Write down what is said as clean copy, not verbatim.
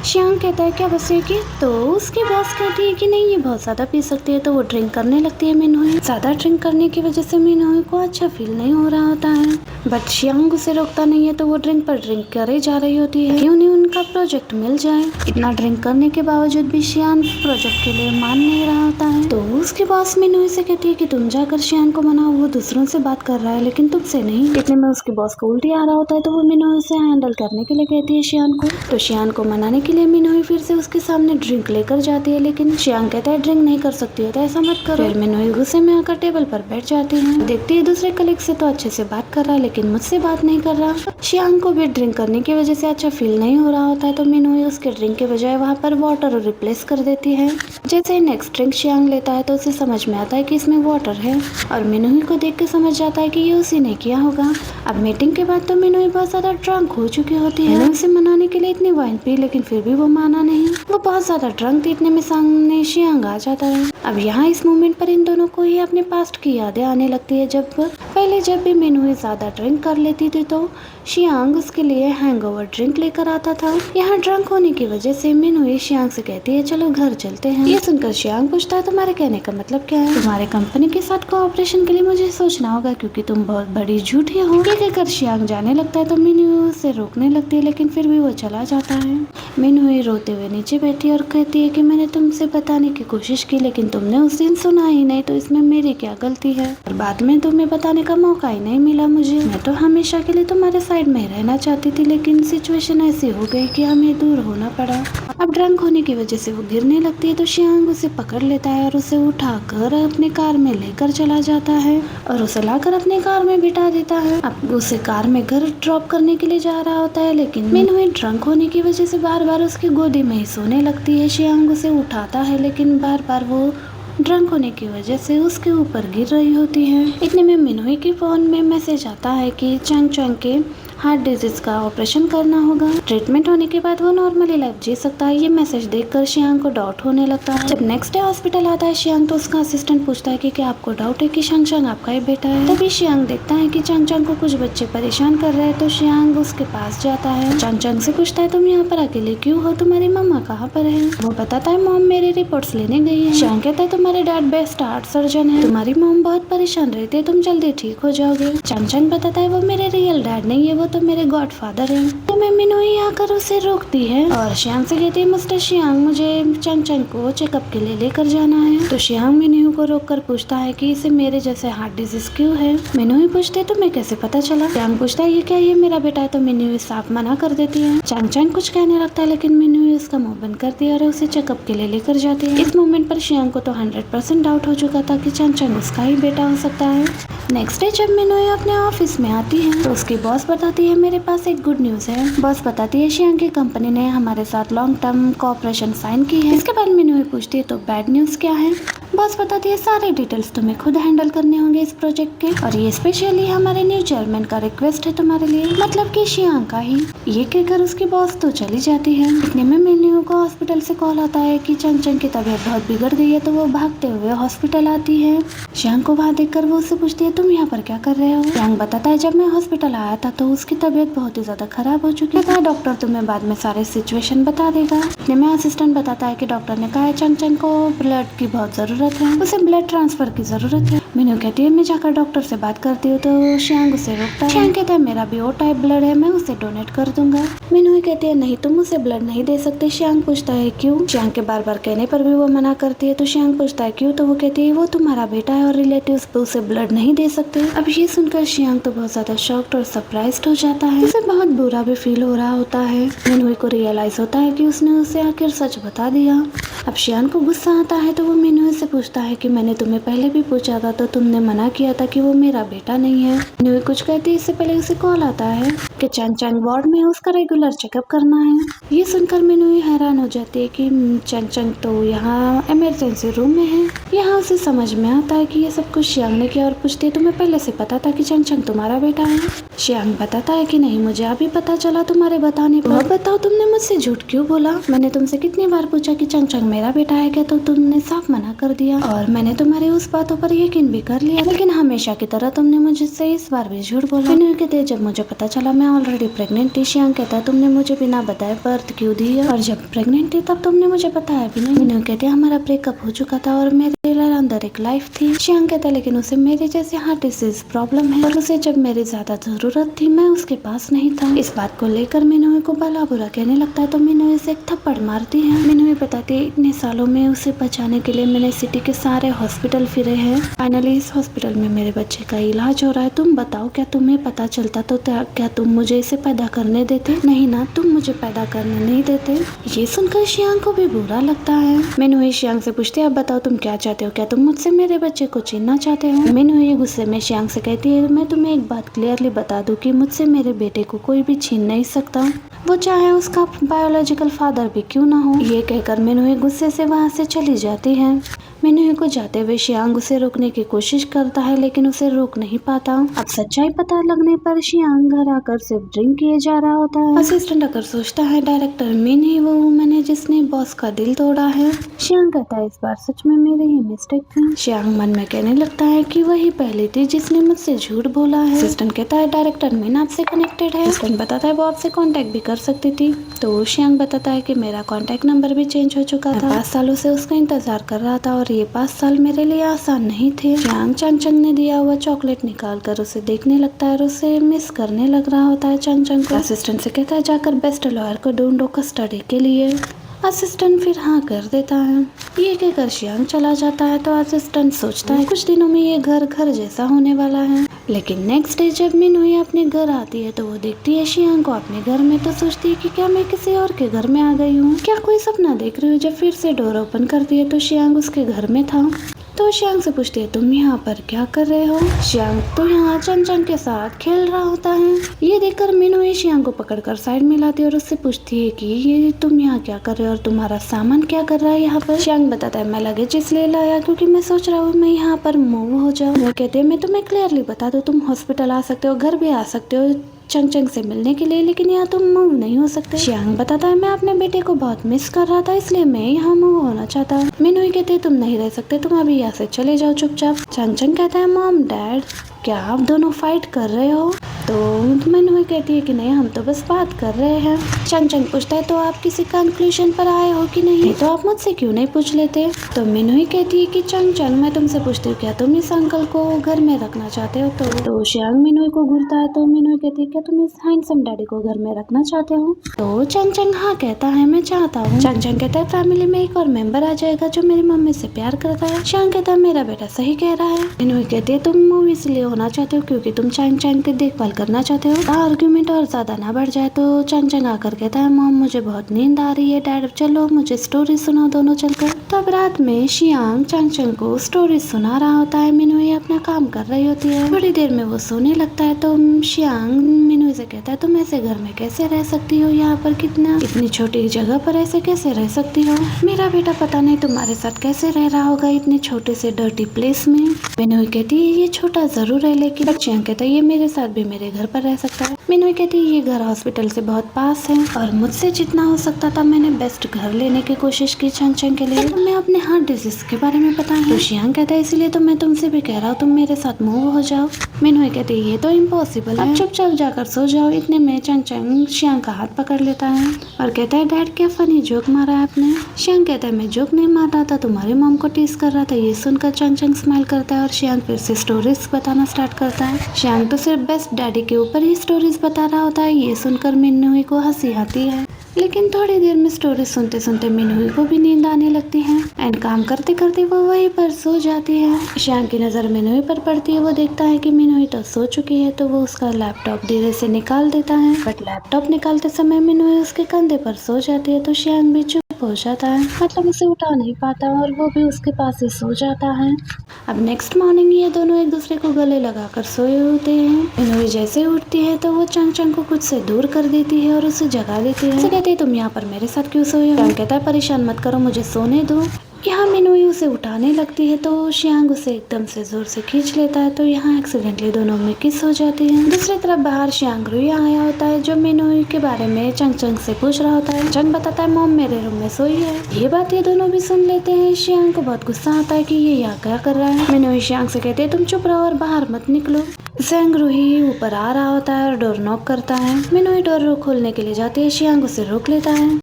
Xiang कहता है क्या बस एक ही? तो उसकी बॉस कहती है कि नहीं ये बहुत ज्यादा पी सकती है, तो वो ड्रिंक करने लगती है मिनहुई। ज्यादा ड्रिंक करने की वजह से मिनहुई को अच्छा फील नहीं हो रहा होता है, बट शियांग उसे रोकता नहीं है, तो वो ड्रिंक पर ड्रिंक करे जा रही होती है कि उन्हें उनका प्रोजेक्ट मिल जाए। इतना ड्रिंक करने के बावजूद भी शियान प्रोजेक्ट के लिए मान नहीं रहा होता है, तो उसके बॉस मिनहुई से कहती है कि तुम जाकर शियान को मनाओ, वो दूसरों से बात कर रहा है लेकिन तुमसे नहीं। इतने में उसके बॉस को उल्टी आ रहा होता है, तो वो मिनहुई से हैंडल करने के लिए कहती है शियान को। तो शियान को मनाने के लिए मिनहुई फिर से उसके सामने ड्रिंक लेकर जाती है, लेकिन शियान कहता है ड्रिंक नहीं कर सकती हो तो ऐसा मत करो। फिर मिनहुई गुस्से में आकर टेबल पर बैठ जाती है। देखती है दूसरे कलीग से तो अच्छे से बात कर रहा है, लेकिन मुझसे बात नहीं कर रहा। शियान को भी ड्रिंक करने की वजह से अच्छा फील नहीं हो रहा होता है, तो मिनहुई उसके ड्रिंक के बजाय वहाँ पर वाटर रिप्लेस कर देती है। जैसे ही नेक्स्ट ड्रिंक शियांग लेता है तो उसे समझ में आता है कि इसमें वाटर है, और मिनहुई को देख के समझ जाता है कि ये उसी ने किया होगा। अब मीटिंग के बाद तो मिनहुई बहुत ज्यादा ड्रंक हो चुकी होती है। उसे मनाने के लिए इतनी वाइन पी, लेकिन फिर भी वो माना नहीं। वो बहुत ज्यादा ड्रंक थी, इतने में सामने शियांग आ जाता है। अब यहाँ इस मोमेंट पर इन दोनों को ही अपने पास्ट की यादें आने लगती है। जब भी मिनहुई ज्यादा ड्रिंक कर लेती थी तो शियांग उसके लिए हैंगओवर ड्रिंक लेकर आता था। यहाँ ड्रंक होने की वजह से मिनहुई शियांग से कहती है चलो घर चलते हैं। ये सुनकर शियांग पूछता है तुम्हारे कहने का मतलब क्या है? तुम्हारे कंपनी के साथ कोऑपरेशन के लिए मुझे सोचना होगा, क्योंकि तुम बहुत बड़ी झूठी हो। ये कहकर शियांग जाने लगता है तो मिनहुई उसे रोकने लगती है, लेकिन फिर भी वो चला जाता है। मिनहुई रोते हुए नीचे बैठी और कहती है कि मैंने तुमसे बताने की कोशिश की, लेकिन तुमने उस दिन सुना ही नहीं, तो इसमें मेरी क्या गलती है? और बाद में तुम्हें बताने का मौका ही नहीं मिला मुझे। मैं तो हमेशा के लिए तुम्हारे साइड में रहना चाहती थी, लेकिन सिचुएशन ऐसी हो गई कि हमें दूर होना पड़ा। अब ड्रंक होने की वजह से वो गिरने लगती है, तो शियांग उसे पकड़ लेता है और उसे उठाकर अपने कार में लेकर चला जाता है और उसे लाकर अपने कार में बिठा देता है। अब उसे कार में घर ड्रॉप करने के लिए जा रहा होता है, लेकिन मिनहुई ड्रंक होने की वजह से बार बार उसकी गोदी में ही सोने लगती है। शियांग उसे उठाता है, लेकिन बार बार वो ड्रंक होने की वजह से उसके ऊपर गिर रही होती है। इतने में मिनहुई के फोन में मैसेज आता है कि चंग चंग के हार्ट डिजीज का ऑपरेशन करना होगा। ट्रीटमेंट होने के बाद वो नॉर्मली लाइफ जी सकता है। ये मैसेज देखकर शियांग को डाउट होने लगता है। जब नेक्स्ट डे हॉस्पिटल आता है शियांग, तो उसका असिस्टेंट पूछता है कि क्या आपको डाउट है कि चंग चंग आपका ही बेटा है? तभी शियांग देखता है कि चंग चंग को कुछ बच्चे परेशान कर रहे हैं, तो शियांग उसके पास जाता है। चंग चंग से पूछता है तुम यहाँ पर अकेले क्यों हो, तुम्हारी मम्मा कहाँ पर है? वो बताता है मॉम मेरी रिपोर्ट्स लेने गई है। शियांग कहता है तुम्हारे डैड बेस्ट हार्ट सर्जन है, तुम्हारी मॉम बहुत परेशान रहती है, तुम जल्दी ठीक हो जाओगे। चंग चंग बताता है वो मेरे रियल डैड नहीं है, वो तो मेरे गॉडफादर हैं। तो मैं मिनहुई आकर उसे रोकती है और शियांग से कहती है मिस्टर शियांग मुझे चंग चंग को चेकअप के लिए लेकर जाना है। तो शियांग मिनहुई को रोककर पूछता है कि इसे मेरे जैसे हार्ट डिजीज क्यों है? मिनहुई पूछते है तुम्हें कैसे पता चला? शियांग पूछता है ये क्या ये मेरा बेटा है? तो मिनहुई साफ मना कर देती है। चंग चंग कुछ कहने लगता है, लेकिन मिनहुई उसका मुंह बंद करती है और उसे चेकअप के लिए लेकर जाती है। इस मोमेंट पर शियांग को तो 100% डाउट हो चुका था कि चंग चंग उसका ही बेटा हो सकता है। नेक्स्ट डे जब मिनहुई अपने ऑफिस में आती है, तो उसकी बॉस बताती है मेरे पास एक गुड न्यूज है। बॉस बताती है शियांग की कंपनी ने हमारे साथ लॉन्ग टर्म कोऑपरेशन साइन की है। इसके बाद मिनहुई पूछती है तो बैड न्यूज क्या है? बॉस बताती है सारे डिटेल्स तुम्हें खुद हैंडल करने होंगे इस प्रोजेक्ट के, और ये स्पेशली हमारे न्यू चेयरमैन का रिक्वेस्ट है तुम्हारे लिए, मतलब कि शियांग का ही। ये कहकर उसकी बॉस तो चली जाती है। इतने में मिनहुई को हॉस्पिटल से कॉल आता है कि चंग चंग की तबीयत बहुत बिगड़ गई है, तो वो भागते हुए हॉस्पिटल आती है। शियांग को वहाँ देखकर वो उससे पूछती है तुम यहाँ पर क्या कर रहे हो? शियांग बताता है जब मैं हॉस्पिटल आया था तो उसकी तबीयत बहुत ही ज्यादा खराब हो चुकी है, डॉक्टर तुम्हें बाद में सारे सिचुएशन बता देगा। इतने में असिस्टेंट बताता है कि डॉक्टर ने कहा है चंग चंग को ब्लड की बहुत जरूरत है, उसे ब्लड ट्रांसफर की जरूरत है। मिनहुई कहती है मैं जाकर डॉक्टर से बात करती हूँ, तो शियांग उसे रोकता है। शियांग कहता है मेरा भी ओ टाइप ब्लड है, मैं उसे डोनेट कर दूंगा। मिनहुई कहती है नहीं तुम उसे ब्लड नहीं दे सकते। शियांग पूछता है क्यों? शियांग के बार बार कहने पर भी वो मना करती है, तो शियांग पूछता है क्यों? तो वो कहती है वो तुम्हारा बेटा है और रिलेटिव्स उसे ब्लड नहीं दे सकते। अब ये सुनकर शियांग तो बहुत ज्यादा शॉक्ड और सरप्राइज्ड हो जाता है। उसे बहुत बुरा भी फील हो रहा होता है। मिनहुई को रियलाइज होता है कि उसने उसे आखिर सच बता दिया। अब शियांग को गुस्सा आता है, तो वो मिनहुई से पूछता है कि मैंने तुम्हें पहले भी पूछा था, तो तुमने मना किया था कि वो मेरा बेटा नहीं है। मिनहुई कुछ कहती है इससे पहले उसे कॉल आता है कि चंग चंग वार्ड में उसका रेगुलर चेकअप करना है। ये सुनकर मिनहुई हैरान हो जाती है कि चंग चंग तो यहाँ इमरजेंसी रूम में है। यहाँ उसे समझ में आता है कि ये सब कुछ शियांग ने किया और पूछती है तुम्हें पहले से पता था कि चंग चंग तुम्हारा बेटा है? शियांग बताता है कि नहीं मुझे अभी पता चला तुम्हारे बताने पर। बताओ तुमने मुझसे झूठ क्यों बोला? मैंने तुमसे कितनी बार पूछा कि चंग चंग मेरा बेटा है क्या? तो तुमने साफ मना कर दिया और मैंने तुम्हारी उस बातों पर यकीन भी कर लिया, लेकिन हमेशा की तरह तुमने मुझसे इस बार भी झूठ बोला। मिनू कहते हैं जब मुझे पता चला मैं ऑलरेडी प्रेग्नेंट थी। शियांग कहता है तुमने मुझे बिना बताए बर्थ क्यों दी और जब प्रेग्नेंट थी तब तुमने मुझे बताया भी नहीं। मिनू कहते हैं हमारा ब्रेकअप हो चुका था और मेरे अंदर एक लाइफ थी। शियांग कहता है लेकिन उसे मेरे जैसे हार्ट डिसीज प्रॉब्लम है और उसे जब मेरी ज्यादा जरूरत थी मैं उसके पास नहीं था। इस बात को लेकर मिनू को भला बुरा कहने लगता है तो मिनू इसे एक थप्पड़ मारती है। मिनू बताती है इतने सालों में उसे बचाने के लिए मैंने सिटी के सारे हॉस्पिटल फिरे हैं, फाइनली इस हॉस्पिटल में मेरे बच्चे का इलाज हो रहा है। तुम बताओ क्या तुम्हें पता चलता तो क्या तुम मुझे इसे पैदा करने देते? नहीं ना, तुम मुझे पैदा करने नहीं देते। ये सुनकर शियांग को भी बुरा लगता है। मिनू शियांग से पूछती है अब बताओ तुम क्या चाहते हो, क्या तुम मुझसे मेरे बच्चे को छीनना चाहते हो? मिनू ये गुस्से में शियांग से कहती है मैं तुम्हें एक बात क्लियरली बता दूं कि मुझसे मेरे बेटे को कोई भी छीन नहीं सकता, वो चाहे उसका बायोलॉजिकल फादर भी क्यों ना हो। ये कहकर मिनू गुस्से से वहाँ से चली जाती है। मिनू को जाते हुए शियांग उसे रोकने की कोशिश करता है लेकिन उसे रोक नहीं पाता। अब सच्चाई पता लगने पर शियांग घर आकर सिर्फ ड्रिंक किए जा रहा होता है। असिस्टेंट आकर सोचता है डायरेक्टर मिन ही वो वुमन है जिसने बॉस का दिल तोड़ा है। शियांग कहता है इस बार सच में मेरी ही मिस्टेक थी। शियांग मन में कहने लगता है कि वही पहली थी जिसने मुझसे झूठ बोला है। असिस्टेंट कहता है डायरेक्टर मिन आपसे कनेक्टेड है। असिस्टेंट बताता है वो आपसे कॉन्टेक्ट भी कर सकती थी। तो शियांग बताता है कि मेरा कॉन्टेक्ट नंबर भी चेंज हो चुका था। 5 सालों से उसका इंतजार कर रहा था और ये 5 साल मेरे लिए आसान नहीं थे। शियांग चंग ने दिया हुआ चॉकलेट निकाल कर उसे देखने लगता है और उसे मिस करने लग रहा होता है चंग को। असिस्टेंट से कहता है जाकर बेस्ट लॉयर को ढूंढो कस्टडी के लिए। असिस्टेंट फिर हाँ कर देता है। ये कहकर शियांग चला जाता है तो असिस्टेंट सोचता है कुछ दिनों में ये घर जैसा होने वाला है। लेकिन नेक्स्ट डे जब मिनू अपने घर आती है तो वो देखती है शियांग को अपने घर में, तो सोचती है कि क्या मैं किसी और के घर में आ गई हूँ, क्या कोई सपना देख रही हूँ। जब फिर से डोर ओपन करती है तो शियांग उसके घर में था। तो शियांग से पूछती है तुम यहाँ पर क्या कर रहे हो? शियांग तो यहाँ चंग के साथ खेल रहा होता है। ये देखकर मिनू शियांग को पकड़कर साइड में लाती है और उससे पूछती है कि ये तुम यहाँ क्या कर रहे हो और तुम्हारा सामान क्या कर रहा है यहाँ पर? शियांग बताता है मैं लगेज इसलिए लाया क्योंकि मैं सोच रहा हूँ मैं यहाँ पर मूव हो जाऊँ। वो कहते हैं मैं तुम्हें क्लियरली बता दूँ तुम हॉस्पिटल आ सकते हो, घर भी आ सकते हो चंग से मिलने के लिए, लेकिन यहाँ तुम मूव नहीं हो सकते। शियांग बताता है मैं अपने बेटे को बहुत मिस कर रहा था इसलिए मैं यहाँ मूव होना चाहता हूँ। मिनू कहते तुम नहीं रह सकते, तुम अभी यहाँ से चले जाओ चुपचाप। चंग कहता है मॉम डैड क्या आप दोनों फाइट कर रहे हो? तो मिनू कहती है कि नहीं हम तो बस बात कर रहे हैं। चंग पूछता है तो आप किसी कंक्लूजन पर आए हो कि नहीं, तो आप मुझसे क्यों नहीं पूछ लेते? तो मिनू कहती है कि चंग मैं तुमसे पूछती हूँ क्या तुम इस अंकल को घर में रखना चाहते हो? तो शियांग मिनू को घूरता है तो मिनू कहती है क्या तुम इस हैंडसम डैडी को घर में रखना चाहते हो? तो चंग हाँ कहता है मैं चाहता हूँ। चंग कहता है फैमिली में एक और मेंबर आ जाएगा जो मेरी मम्मी से प्यार करता है। शियांग कहता है मेरा बेटा सही कह रहा है। मिनू कहती है तुम मूव इसलिए होना चाहते हो क्योंकि तुम चंग की देखभाल करना चाहते हो। आर्ग्यूमेंट और ज्यादा ना बढ़ जाए तो चंग आकर कहता है मॉम मुझे बहुत नींद आ रही है, डैड चलो मुझे स्टोरी सुनाओ दोनों चलकर। तब रात में शियांग चंग को स्टोरी सुना रहा होता है। मिनू अपना काम कर रही होती है। थोड़ी देर में वो सोने लगता है तो शियांग मिनू से कहता है तुम ऐसे घर में कैसे रह सकती हो, यहाँ पर कितना इतनी छोटी जगह पर ऐसे कैसे रह सकती हो? मेरा बेटा पता नहीं तुम्हारे साथ कैसे रह रहा होगा इतने छोटे से डर्टी प्लेस में। मिनू कहती है ये छोटा जरूर है लेकिन शियांग कहता है ये मेरे साथ भी मेरे घर पर रह सकता है। मिनू कहती है ये घर हॉस्पिटल से बहुत पास है और मुझसे जितना हो सकता था मैंने बेस्ट घर लेने की कोशिश की चंग के लिए। मैं अपने हार्ट डिजीज के बारे में पता है। तो शियांग कहता है इसलिए तो मैं तुमसे भी कह रहा हूँ तुम मेरे साथ मूव हो जाओ। मिनू कहती है ये तो इम्पॉसिबल है, चुपचाप जाकर सो जाओ। इतने में चंग शियांग का हाथ पकड़ लेता है और कहता है डैड क्या फनी जोक मारा है आपने? शियांग कहता है मैं जोक नहीं मार रहा था, तुम्हारी मॉम को टीज कर रहा था। ये सुनकर चंग स्माइल करता है और शियांग फिर से स्टोरीज बताना स्टार्ट करता है। शियांग तो सिर्फ बेस्ट डैडी के ऊपर ही स्टोरीज बता रहा होता है। ये सुनकर मिनू को हंसी आती है, लेकिन थोड़ी देर में स्टोरी सुनते सुनते मिनू को भी नींद आने लगती है एंड काम करते करते वो वहीं पर सो जाती है। शियांग की नजर मिनू पर पड़ती है। वो देखता है कि मिनू तो सो चुकी है तो वो उसका लैपटॉप धीरे से निकाल देता है, बट लैपटॉप निकालते समय मिनू उसके कंधे पर सो जाती है तो शियांग भी चुप हो जाता है, मतलब उसे उठा नहीं पाता और वो भी उसके पास ही सो जाता है। अब नेक्स्ट मॉर्निंग ये दोनों एक दूसरे को गले लगाकर सोए होते हैं। मिनू जैसे उठती है तो वो चंग को खुद से दूर कर देती है और उसे जगा देती है। कहती है तुम यहाँ पर मेरे साथ क्यों सोए हो? चंग कहता है परेशान मत करो मुझे सोने दो। यहाँ मिनोई उसे उठाने लगती है तो शियांग उसे एकदम से जोर से खींच लेता है, तो यहाँ एक्सीडेंटली दोनों में किस हो जाती है। दूसरी तरफ बाहर शियांग रुई आया होता है जो मिनोई के बारे में चंग चंग से पूछ रहा होता है। चंग बताता है मॉम मेरे रूम में सोई है। ये बात ये दोनों भी सुन लेते हैं। शियांग को बहुत गुस्सा आता है कि ये यहाँ क्या कर रहा है। मिनोई शियांग से कहते है तुम चुप रहो और बाहर मत निकलो। सेंग रूही ऊपर आ रहा होता है और डोर नॉक करता है। मिनोई डोर खोलने के लिए जाती है, शियांग उसे रोक लेता है।